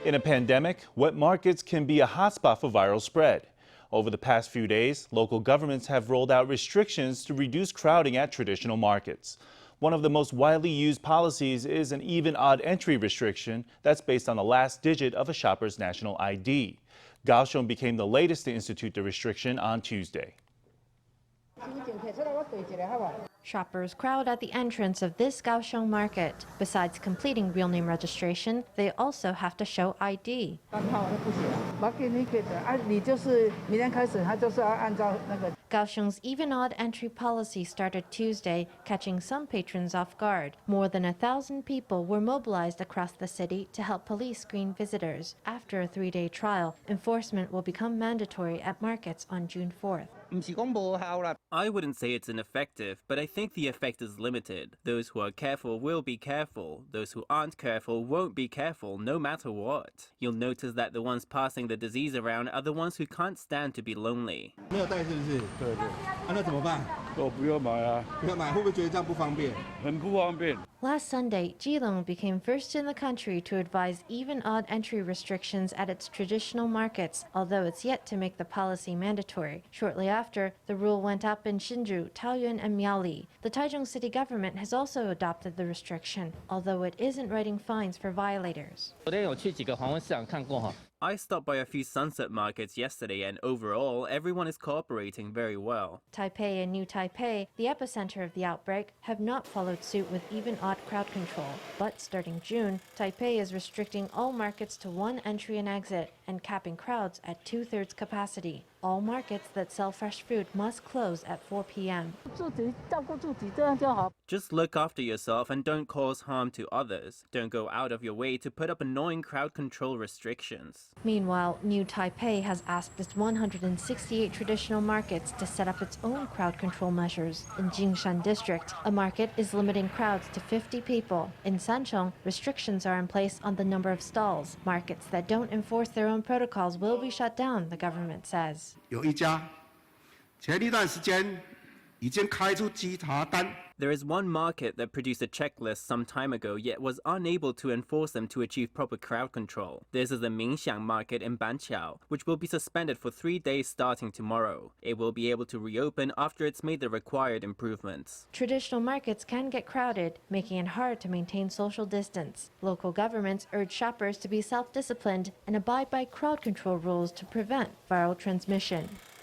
In a pandemic, wet markets can be a hotspot for viral spread. Over the past few days, local governments have rolled out restrictions to reduce crowding at traditional markets. One of the most widely used policies is an even-odd entry restriction that's based on the last digit of a shopper's national ID. Kaohsiung became the latest to institute the restriction on Tuesday. Shoppers crowd at the entrance of this Kaohsiung market. Besides completing real name registration, they also have to show ID. Kaohsiung's even-odd entry policy started Tuesday, catching some patrons off guard. More than 1,000 people were mobilized across the city to help police screen visitors. After a 3-day trial, enforcement will become mandatory at markets on June 4th. I wouldn't say it's ineffective, but I think the effect is limited. Those who are careful will be careful. Those who aren't careful won't be careful, no matter what. You'll notice that the ones passing the disease around are the ones who can't stand to be lonely. Last Sunday, Keelung became first in the country to advise even-odd entry restrictions at its traditional markets, although it's yet to make the policy mandatory. Shortly after, the rule went up in Hsinchu, Taoyuan, and Miaoli. The Taichung city government has also adopted the restriction, although it isn't writing fines for violators. I stopped by a few sunset markets yesterday, and overall, everyone is cooperating very well. Taipei and New Taipei, the epicenter of the outbreak, have not followed suit with even-odd crowd control. But starting June, Taipei is restricting all markets to one entry and exit and capping crowds at 2/3 capacity. All markets that sell fresh fruit must close at 4 p.m. Just look after yourself and don't cause harm to others. Don't go out of your way to put up annoying crowd control restrictions. Meanwhile, New Taipei has asked its 168 traditional markets to set up its own crowd control measures. In Jingshan district, a market is limiting crowds to 50 people. In Sanchong, restrictions are in place on the number of stalls. Markets that don't enforce their own protocols will be shut down, the government says. 有一家前一段时间已经开出稽查单。 There is one market that produced a checklist some time ago yet was unable to enforce them to achieve proper crowd control. This is the Mingxiang market in Banqiao, which will be suspended for 3 days starting tomorrow. It will be able to reopen after it's made the required improvements. Traditional markets can get crowded, making it hard to maintain social distance. Local governments urge shoppers to be self-disciplined and abide by crowd control rules to prevent viral transmission.